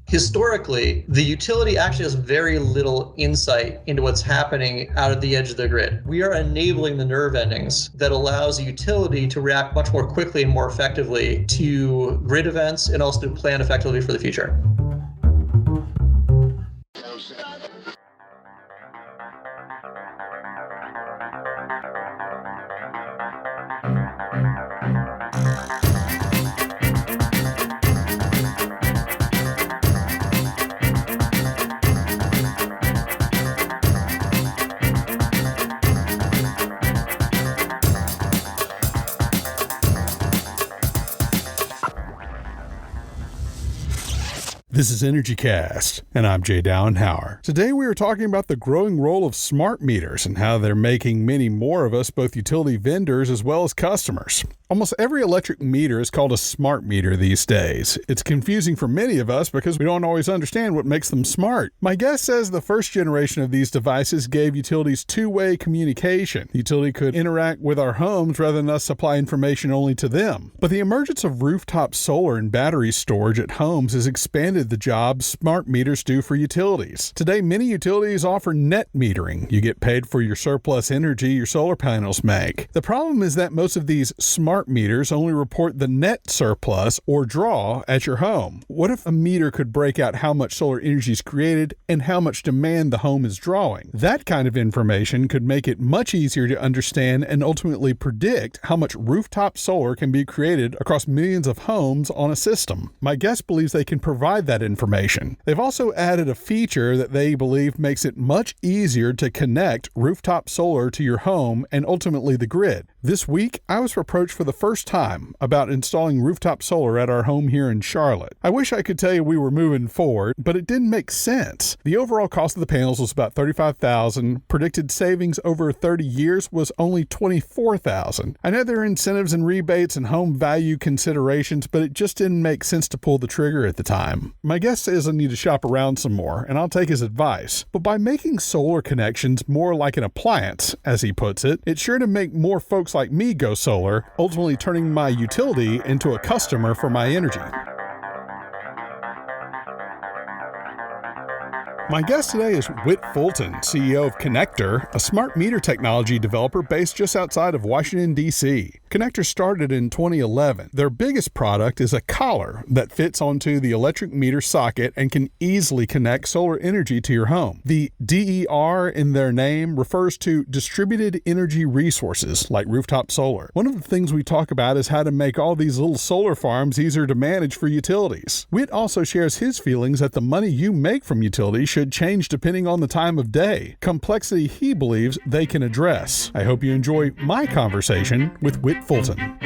Historically, the utility actually has very little insight into what's happening out at the edge of the grid. We are enabling the nerve endings that allows a utility to react much more quickly and more effectively to grid events and also to plan effectively for the future. This is EnergyCast, and I'm Jay Dowenhauer. Today we are talking about the growing role of smart meters and how they're making many more of us, both utility vendors as well as customers. Almost every electric meter is called a smart meter these days. It's confusing for many of us because we don't always understand what makes them smart. My guest says the first generation of these devices gave utilities two-way communication. The utility could interact with our homes rather than us supply information only to them. But the emergence of rooftop solar and battery storage at homes has expanded the job smart meters do for utilities. Today, many utilities offer net metering. You get paid for your surplus energy your solar panels make. The problem is that most of these smart meters only report the net surplus or draw at your home. What if a meter could break out how much solar energy is created and how much demand the home is drawing? That kind of information could make it much easier to understand and ultimately predict how much rooftop solar can be created across millions of homes on a system. My guest believes they can provide that information. They've also added a feature that they believe makes it much easier to connect rooftop solar to your home and ultimately the grid. This week, I was approached for the first time about installing rooftop solar at our home here in Charlotte. I wish I could tell you we were moving forward, but it didn't make sense. The overall cost of the panels was about $35,000. Predicted savings over 30 years was only $24,000. I know there are incentives and rebates and home value considerations, but it just didn't make sense to pull the trigger at the time. My guest says I need to shop around some more, and I'll take his advice. But by making solar connections more like an appliance, as he puts it, it's sure to make more folks like me go solar, ultimately turning my utility into a customer for my energy. My guest today is Whit Fulton, CEO of ConnectDER, a smart meter technology developer based just outside of Washington, D.C. ConnectDER started in 2011. Their biggest product is a collar that fits onto the electric meter socket and can easily connect solar energy to your home. The DER in their name refers to distributed energy resources, like rooftop solar. One of the things we talk about is how to make all these little solar farms easier to manage for utilities. Whit also shares his feelings that the money you make from utilities should change depending on the time of day. Complexity he believes they can address. I hope you enjoy my conversation with Whit Fulton.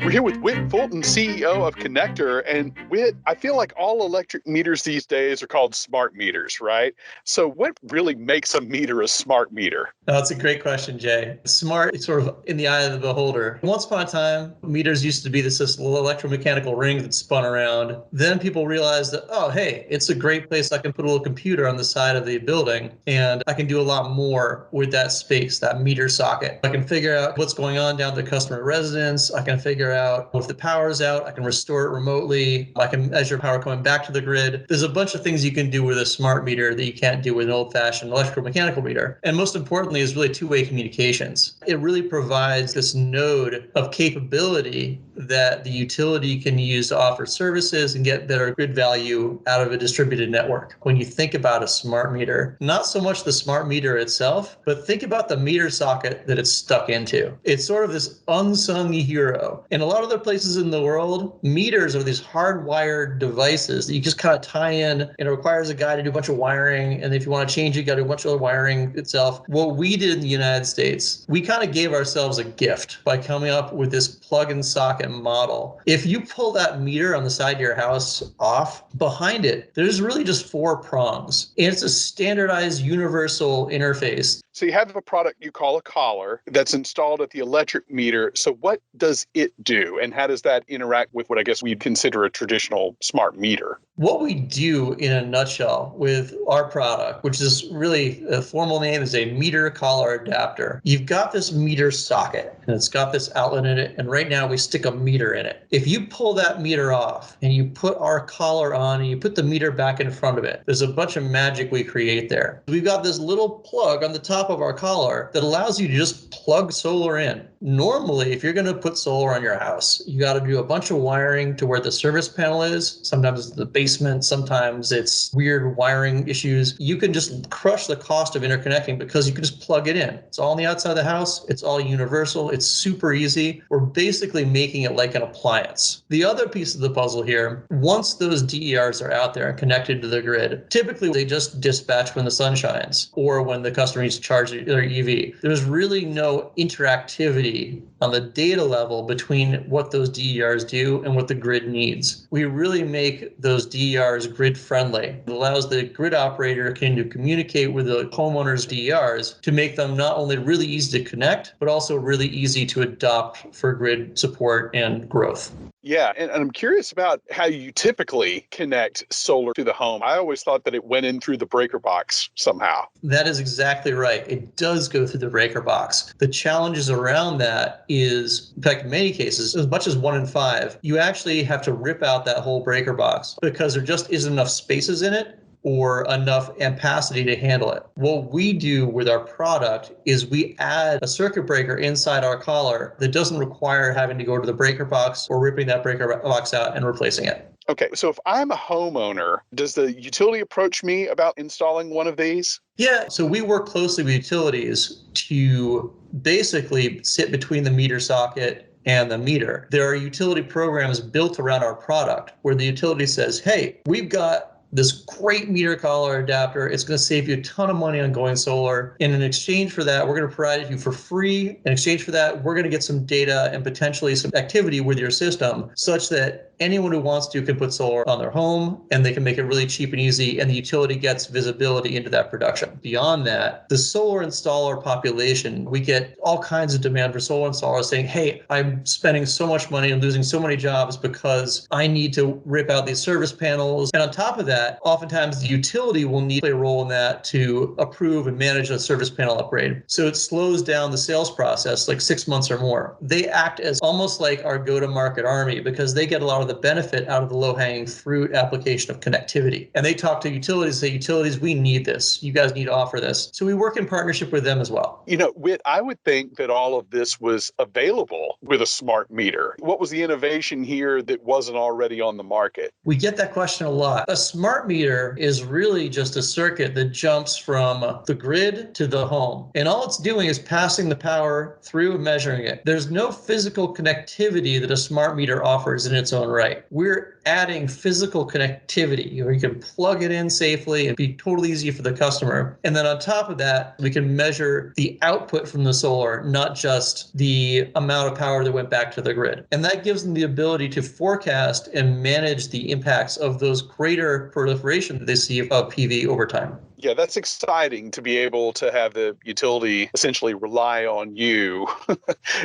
We're here with Whit Fulton, CEO of ConnectDER. And Whit, I feel like all electric meters these days are called smart meters, right? So what really makes a meter a smart meter? That's a great question, Jay. Smart is sort of in the eye of the beholder. Once upon a time, meters used to be this little electromechanical ring that spun around. Then people realized that, oh, hey, it's a great place. I can put a little computer on the side of the building, and I can do a lot more with that space, that meter socket. I can figure out what's going on down at the customer residence. I can figure out if the power's out, I can restore it remotely. I can measure power coming back to the grid. There's a bunch of things you can do with a smart meter that you can't do with an old-fashioned electrical mechanical meter. And most importantly is really two-way communications. It really provides this node of capability that the utility can use to offer services and get better grid value out of a distributed network. When you think about a smart meter, not so much the smart meter itself, but think about the meter socket that it's stuck into. It's sort of this unsung hero. In a lot of other places in the world, meters are these hardwired devices that you just kind of tie in, and it requires a guy to do a bunch of wiring. And if you want to change it, you got to do a bunch of other wiring itself. What we did in the United States, we kind of gave ourselves a gift by coming up with this plug and socket model. If you pull that meter on the side of your house off, behind it, there's really just 4 prongs. And it's a standardized universal interface. So you have a product you call a collar that's installed at the electric meter. So what does it do? do, and how does that interact with what I guess we'd consider a traditional smart meter? What we do in a nutshell with our product, which is really a formal name, is a meter collar adapter. You've got this meter socket and it's got this outlet in it. And right now we stick a meter in it. If you pull that meter off and you put our collar on and you put the meter back in front of it, there's a bunch of magic we create there. We've got this little plug on the top of our collar that allows you to just plug solar in. Normally, if you're going to put solar on your house, you got to do a bunch of wiring to where the service panel is. Sometimes it's the basement, sometimes it's weird wiring issues. You can just crush the cost of interconnecting because you can just plug it in. It's all on the outside of the house. It's all universal. It's super easy. We're basically making it like an appliance. The other piece of the puzzle here, once those DERs are out there and connected to the grid, typically they just dispatch when the sun shines or when the customer needs to charge their EV. There's really no interactivity on the data level between what those DERs do and what the grid needs. We really make those DERs grid friendly. It allows the grid operator to communicate with the homeowner's DERs to make them not only really easy to connect, but also really easy to adopt for grid support and growth. Yeah, and I'm curious about how you typically connect solar to the home. I always thought that it went in through the breaker box somehow. That is exactly right. It does go through the breaker box. The challenges around that is, in fact, in many cases, as much as 1 in 5, you actually have to rip out that whole breaker box because there just isn't enough spaces in it or enough ampacity to handle it. What we do with our product is we add a circuit breaker inside our collar that doesn't require having to go to the breaker box or ripping that breaker box out and replacing it. Okay, so if I'm a homeowner, does the utility approach me about installing one of these? Yeah, so we work closely with utilities to basically sit between the meter socket and the meter. There are utility programs built around our product where the utility says, hey, we've got this great meter collar adapter. It's going to save you a ton of money on going solar. And in exchange for that, we're going to provide it to you for free. In exchange for that, we're going to get some data and potentially some activity with your system such that anyone who wants to can put solar on their home and they can make it really cheap and easy, and the utility gets visibility into that production. Beyond that, the solar installer population, we get all kinds of demand for solar installers saying, hey, I'm spending so much money and losing so many jobs because I need to rip out these service panels. And on top of that, oftentimes the utility will need to play a role in that to approve and manage a service panel upgrade. So it slows down the sales process like 6 months or more. They act as almost like our go-to-market army because they get a lot of the benefit out of the low-hanging fruit application of connectivity. And they talk to utilities, say, utilities, we need this. You guys need to offer this. So we work in partnership with them as well. You know, Whit, I would think that all of this was available with a smart meter. What was the innovation here that wasn't already on the market? We get that question a lot. A smart meter is really just a circuit that jumps from the grid to the home. And all it's doing is passing the power through and measuring it. There's no physical connectivity that a smart meter offers in its own right. We're adding physical connectivity where you can plug it in safely and be totally easy for the customer. And then on top of that, we can measure the output from the solar, not just the amount of power that went back to the grid. And that gives them the ability to forecast and manage the impacts of those greater proliferation that they see of PV over time. Yeah, that's exciting to be able to have the utility essentially rely on you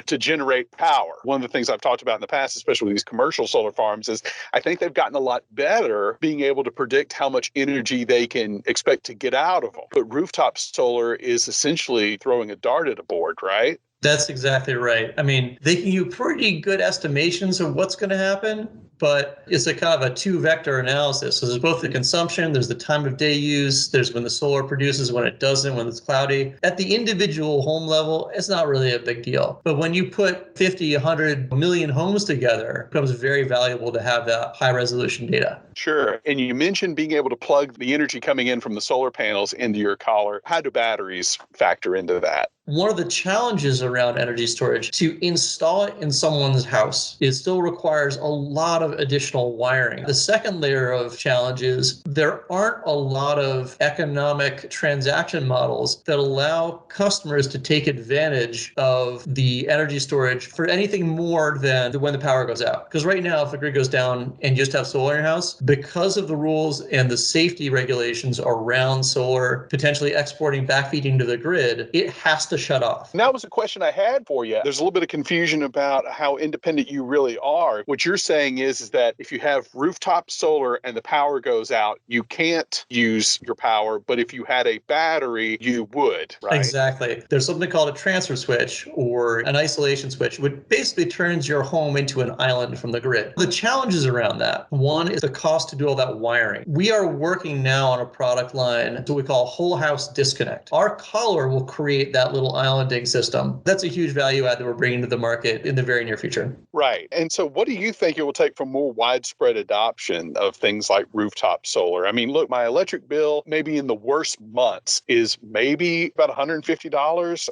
to generate power. One of the things I've talked about in the past, especially with these commercial solar farms, is I think they've gotten a lot better being able to predict how much energy they can expect to get out of them. But rooftop solar is essentially throwing a dart at a board, right? That's exactly right. I mean, they can do pretty good estimations of what's going to happen, but it's a kind of a two-vector analysis. So there's both the consumption, there's the time of day use, there's when the solar produces, when it doesn't, when it's cloudy. At the individual home level, it's not really a big deal. But when you put 50, 100 million homes together, it becomes very valuable to have that high-resolution data. Sure. And you mentioned being able to plug the energy coming in from the solar panels into your collar. How do batteries factor into that? One of the challenges around energy storage, to install it in someone's house, it still requires a lot of additional wiring. The second layer of challenge is there aren't a lot of economic transaction models that allow customers to take advantage of the energy storage for anything more than when the power goes out. Because right now, if the grid goes down and you just have solar in your house, because of the rules and the safety regulations around solar potentially exporting backfeeding to the grid, it has to shut off. And that was a question I had for you. There's a little bit of confusion about how independent you really are. What you're saying is that if you have rooftop solar and the power goes out, you can't use your power, but if you had a battery, you would, right? Exactly. There's something called a transfer switch or an isolation switch, which basically turns your home into an island from the grid. The challenges around that, one is the cost to do all that wiring. We are working now on a product line, what we call whole house disconnect. Our collar will create that little islanding system. That's a huge value add that we're bringing to the market in the very near future. Right. And so what do you think it will take for more widespread adoption of things like rooftop solar? I mean, look, my electric bill, maybe in the worst months, is maybe about $150.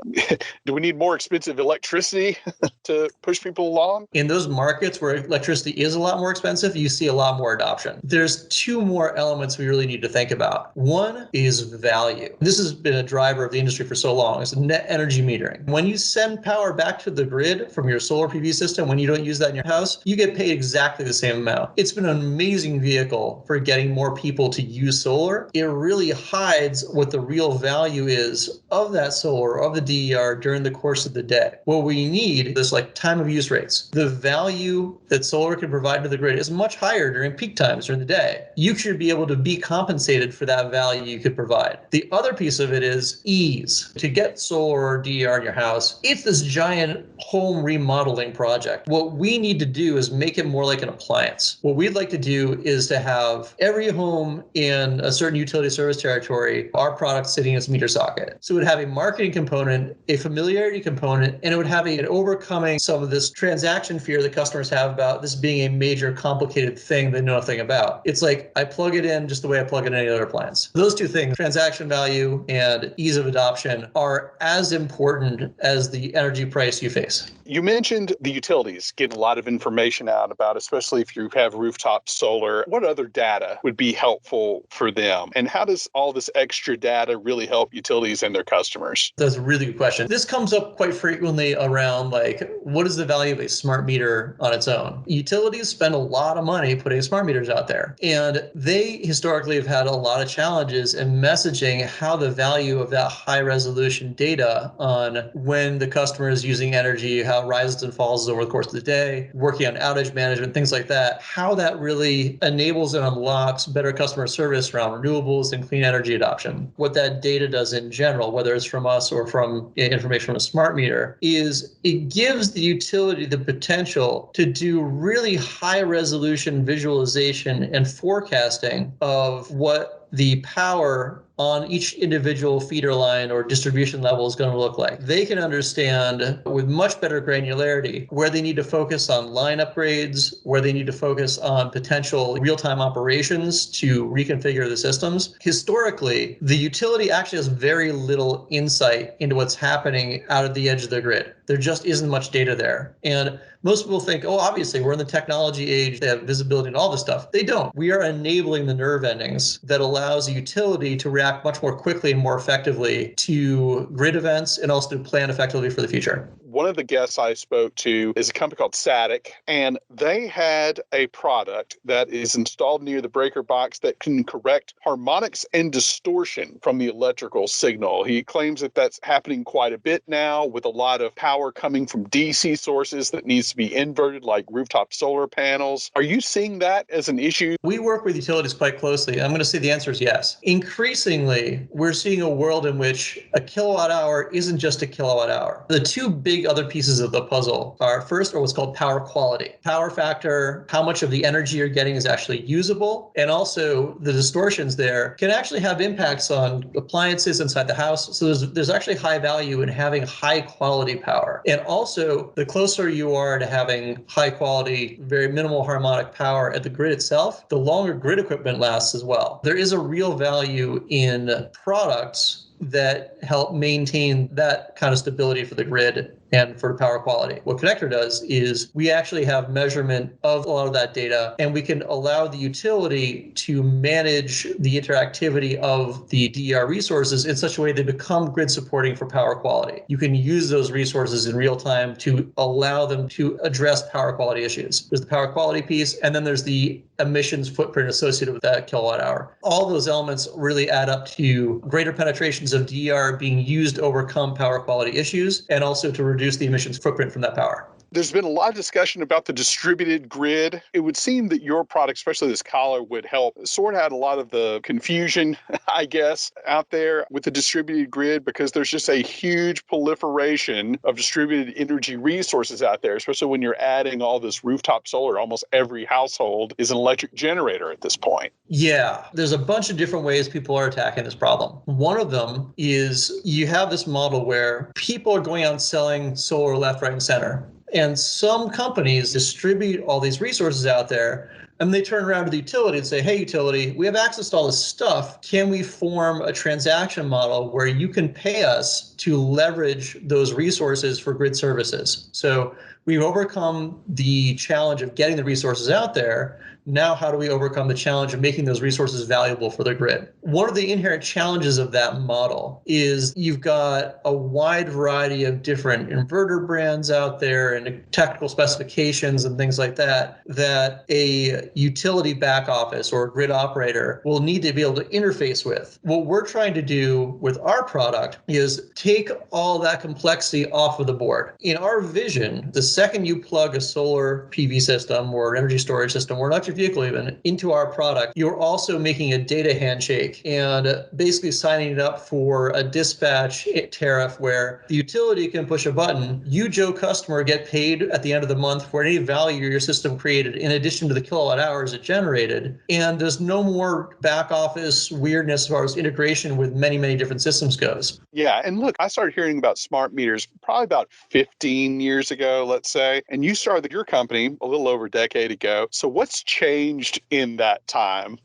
Do we need more expensive electricity to push people along? In those markets where electricity is a lot more expensive, you see a lot more adoption. There's two more elements we really need to think about. One is value. This has been a driver of the industry for so long. It's net energy metering. When you send power back to the grid from your solar PV system, when you don't use that in your house, you get paid exactly the same amount. It's been an amazing vehicle for getting more people to use solar. It really hides what the real value is of that solar, of the DER during the course of the day. What we need is like time of use rates. The value that solar can provide to the grid is much higher during peak times during the day. You should be able to be compensated for that value you could provide. The other piece of it is ease. To get solar or DER in your house, it's this giant home remodeling project. What we need to do is make it more like an appliance. What we'd like to do is to have every home in a certain utility service territory, our product sitting in its meter socket. So it would have a marketing component, a familiarity component, and it would have an overcoming some of this transaction fear that customers have about this being a major complicated thing they know nothing about. It's like I plug it in just the way I plug in any other appliance. Those two things, transaction value and ease of adoption, are as important as the energy price you face. You mentioned the utilities getting a lot of information out about, especially if you have rooftop solar. What other data would be helpful for them? And how does all this extra data really help utilities and their customers? That's a really good question. This comes up quite frequently around like, what is the value of a smart meter on its own? Utilities spend a lot of money putting smart meters out there. And they historically have had a lot of challenges in messaging how the value of that high resolution data on when the customer is using energy, how it rises and falls over the course of the day, working on outage management, things like that, how that really enables and unlocks better customer service around renewables and clean energy adoption. What that data does in general, whether it's from us or from information from a smart meter, is it gives the utility the potential to do really high resolution visualization and forecasting of what the power on each individual feeder line or distribution level is going to look like. They can understand with much better granularity where they need to focus on line upgrades, where they need to focus on potential real-time operations to reconfigure the systems. Historically, the utility actually has very little insight into what's happening out at the edge of the grid. There just isn't much data there. And most people think, oh, obviously, we're in the technology age. They have visibility and all this stuff. They don't. We are enabling the nerve endings that allows a utility to react much more quickly and more effectively to grid events and also to plan effectively for the future. One of the guests I spoke to is a company called Static, and they had a product that is installed near the breaker box that can correct harmonics and distortion from the electrical signal. He claims that that's happening quite a bit now with a lot of power coming from DC sources that needs to be inverted, like rooftop solar panels. Are you seeing that as an issue? We work with utilities quite closely. I'm going to say the answer is yes. Increasingly, we're seeing a world in which a kilowatt hour isn't just a kilowatt hour. The two big other pieces of the puzzle are first, or what's called power quality. Power factor, how much of the energy you're getting is actually usable, and also the distortions there can actually have impacts on appliances inside the house. So there's actually high value in having high quality power. And also, the closer you are to having high quality, very minimal harmonic power at the grid itself, the longer grid equipment lasts as well. There is a real value in products that help maintain that kind of stability for the grid and for power quality. What ConnectDER does is we actually have measurement of a lot of that data, and we can allow the utility to manage the interactivity of the DER resources in such a way they become grid supporting for power quality. You can use those resources in real time to allow them to address power quality issues. There's the power quality piece, and then there's the emissions footprint associated with that kilowatt hour. All those elements really add up to greater penetrations of DER being used to overcome power quality issues and also to reduce the emissions footprint from that power. There's been a lot of discussion about the distributed grid. It would seem that your product, especially this collar, would help sort out a lot of the confusion, I guess, out there with the distributed grid, because there's just a huge proliferation of distributed energy resources out there, especially when you're adding all this rooftop solar. Almost every household is an electric generator at this point. Yeah, there's a bunch of different ways people are attacking this problem. One of them is you have this model where people are going out and selling solar left, right, and center. And some companies distribute all these resources out there, and they turn around to the utility and say, hey, utility, we have access to all this stuff. Can we form a transaction model where you can pay us to leverage those resources for grid services? So we've overcome the challenge of getting the resources out there. Now, how do we overcome the challenge of making those resources valuable for the grid? One of the inherent challenges of that model is you've got a wide variety of different inverter brands out there and technical specifications and things like that, that a utility back office or a grid operator will need to be able to interface with. What we're trying to do with our product is take all that complexity off of the board. In our vision, the second you plug a solar PV system or an energy storage system or an electric vehicle even into our product, you're also making a data handshake and basically signing it up for a dispatch tariff where the utility can push a button. You, Joe customer, get paid at the end of the month for any value your system created in addition to the kilowatt hours it generated. And there's no more back office weirdness as far as integration with many, many different systems goes. Yeah. And look, I started hearing about smart meters probably about 15 years ago, let's say. And you started your company a little over a decade ago. So what's changed in that time?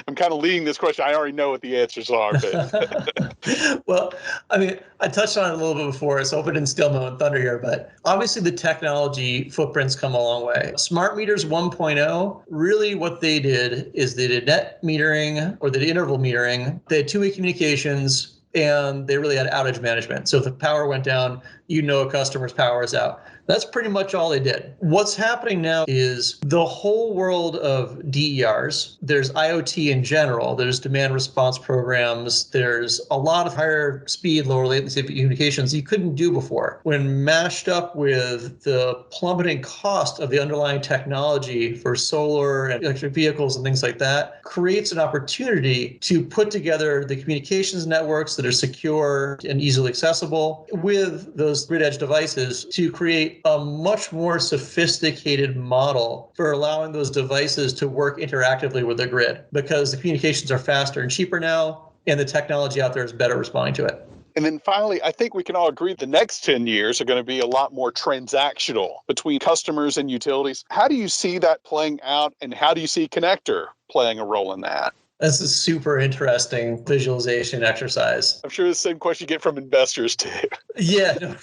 I'm kind of leading this question. I already know what the answers are. But Well, I mean, I touched on it a little bit before, so I hope I didn't steal my own thunder here, but obviously the technology footprint's come a long way. Smart meters 1.0, really what they did is they did net metering or they did interval metering. They had two-way communications and they really had outage management. So if the power went down, you know a customer's power is out. That's pretty much all they did. What's happening now is the whole world of DERs, there's IoT in general, there's demand response programs, there's a lot of higher speed, lower latency communications you couldn't do before. When mashed up with the plummeting cost of the underlying technology for solar and electric vehicles and things like that, creates an opportunity to put together the communications networks that are secure and easily accessible with those grid edge devices to create a much more sophisticated model for allowing those devices to work interactively with the grid, because the communications are faster and cheaper now, and the technology out there is better responding to it. And then finally, I think we can all agree the next 10 years are going to be a lot more transactional between customers and utilities. How do you see that playing out, and how do you see ConnectDER playing a role in that? That's a super interesting visualization exercise. I'm sure the same question you get from investors too. Yeah, no,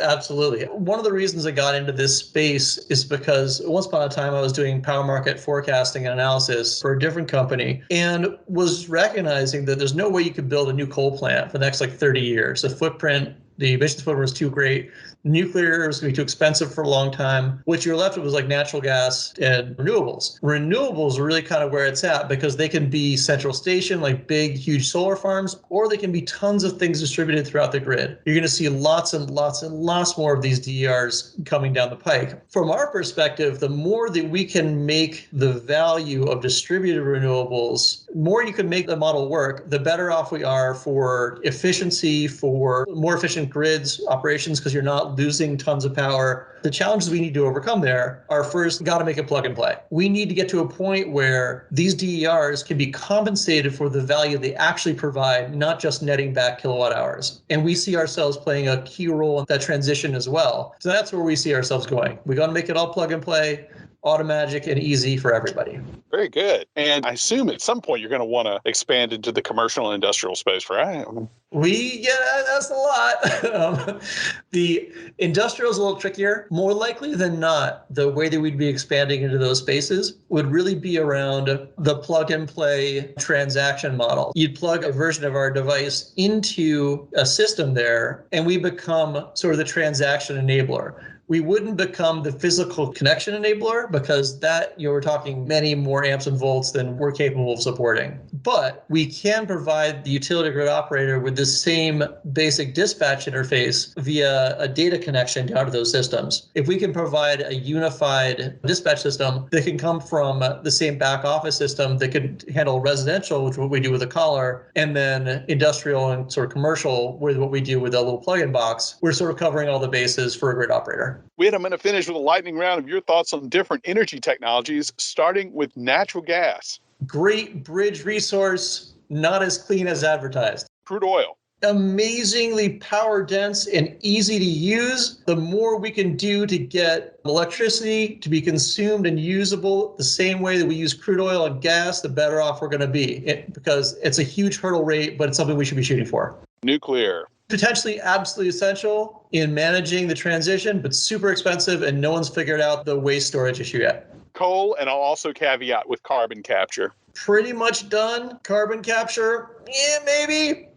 absolutely. One of the reasons I got into this space is because once upon a time I was doing power market forecasting and analysis for a different company and was recognizing that there's no way you could build a new coal plant for the next 30 years. The emissions footprint was too great. Nuclear was going to be too expensive for a long time. What you're left with was natural gas and renewables. Renewables are really kind of where it's at because they can be central station, like big, huge solar farms, or they can be tons of things distributed throughout the grid. You're going to see lots and lots and lots more of these DERs coming down the pike. From our perspective, the more that we can make the value of distributed renewables, the more you can make the model work, the better off we are for efficiency, for more efficient grids operations, because you're not losing tons of power. The challenges we need to overcome there are first, got to make it plug and play. We need to get to a point where these DERs can be compensated for the value they actually provide, not just netting back kilowatt hours. And we see ourselves playing a key role in that transition as well. So that's where we see ourselves going. We got to make it all plug and play. automatic, and easy for everybody. Very good. And I assume at some point you're going to want to expand into the commercial and industrial space, right? That's a lot. The industrial is a little trickier. More likely than not, the way that we'd be expanding into those spaces would really be around the plug and play transaction model. You'd plug a version of our device into a system there, and we become sort of the transaction enabler. We wouldn't become the physical connection enabler because that, we're talking many more amps and volts than we're capable of supporting. But we can provide the utility grid operator with the same basic dispatch interface via a data connection down to those systems. If we can provide a unified dispatch system that can come from the same back office system that could handle residential, which is what we do with a collar, and then industrial and sort of commercial with what we do with a little plug-in box, we're sort of covering all the bases for a grid operator. Whit, I'm going to finish with a lightning round of your thoughts on different energy technologies, starting with natural gas. Great bridge resource, not as clean as advertised. Crude oil. Amazingly power dense and easy to use. The more we can do to get electricity to be consumed and usable the same way that we use crude oil and gas, the better off we're going to be, because it's a huge hurdle rate, but it's something we should be shooting for. Nuclear. Potentially absolutely essential in managing the transition, but super expensive, and no one's figured out the waste storage issue yet. Coal, and I'll also caveat with carbon capture. Pretty much done. Carbon capture, maybe.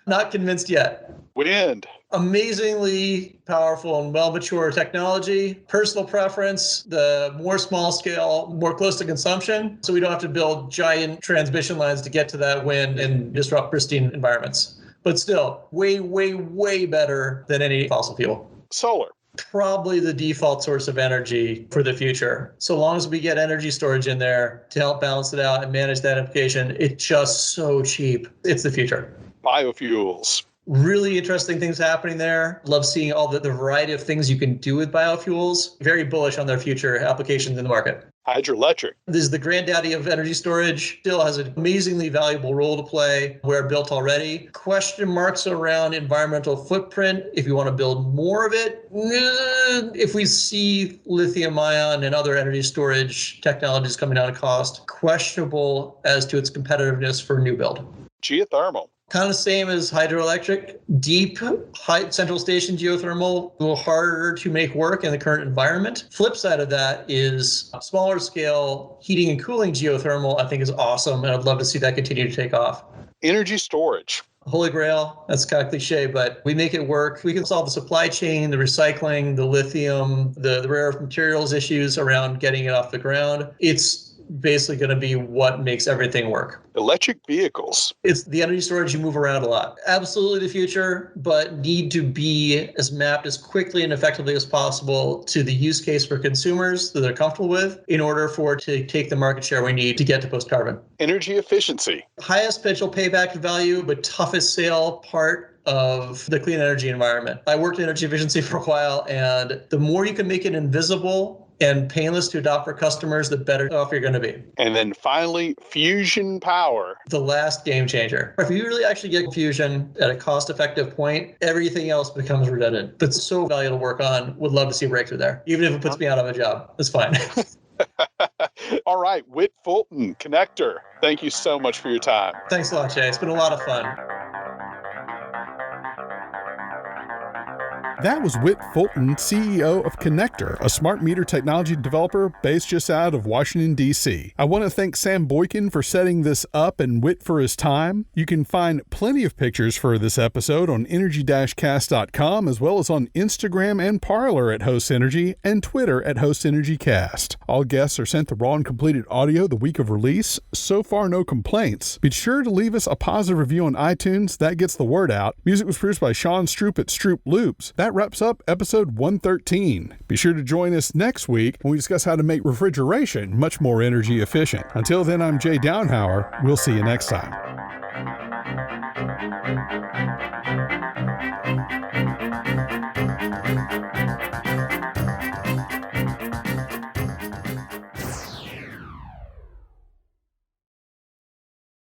Not convinced yet. Wind. Amazingly powerful and well-mature technology. Personal preference, the more small scale, more close to consumption, so we don't have to build giant transmission lines to get to that wind and disrupt pristine environments. But still, way, way, way better than any fossil fuel. Solar. Probably the default source of energy for the future. So long as we get energy storage in there to help balance it out and manage that implication, it's just so cheap. It's the future. Biofuels. Really interesting things happening there. Love seeing all the variety of things you can do with biofuels. Very bullish on their future applications in the market. Hydroelectric. This is the granddaddy of energy storage. Still has an amazingly valuable role to play where built already. Question marks around environmental footprint. If you want to build more of it, if we see lithium ion and other energy storage technologies coming down in cost, questionable as to its competitiveness for new build. Geothermal. Kind of the same as hydroelectric, deep, high central station geothermal, a little harder to make work in the current environment. Flip side of that is smaller scale heating and cooling geothermal, I think is awesome, and I'd love to see that continue to take off. Energy storage. Holy grail, that's kind of cliche, but we make it work. We can solve the supply chain, the recycling, the lithium, the rare earth materials issues around getting it off the ground. It's basically going to be what makes everything work. Electric vehicles. It's the energy storage you move around a lot. Absolutely the future, but need to be as mapped as quickly and effectively as possible to the use case for consumers that they're comfortable with in order for it to take the market share we need to get to post-carbon. Energy efficiency. Highest potential payback value, but toughest sale part of the clean energy environment. I worked in energy efficiency for a while, and the more you can make it invisible and painless to adopt for customers, the better off you're going to be. And then finally, fusion power. The last game changer. If you really actually get fusion at a cost-effective point, everything else becomes redundant. But it's so valuable to work on. Would love to see a breakthrough there. Even if it puts me out of a job, it's fine. All right, Whit Fulton, ConnectDER. Thank you so much for your time. Thanks a lot, Jay. It's been a lot of fun. That was Whit Fulton, CEO of ConnectDER, a smart meter technology developer based just out of Washington, D.C. I want to thank Sam Boykin for setting this up and Whit for his time. You can find plenty of pictures for this episode on energy-cast.com, as well as on Instagram and Parler at Host Energy and Twitter at Host Energy Cast. All guests are sent the raw and completed audio the week of release. So far, no complaints. Be sure to leave us a positive review on iTunes. That gets the word out. Music was produced by Sean Stroop at Stroop Loops. That wraps up episode 113. Be sure to join us next week when we discuss how to make refrigeration much more energy efficient. Until then, I'm Jay Downhauer. We'll see you next time.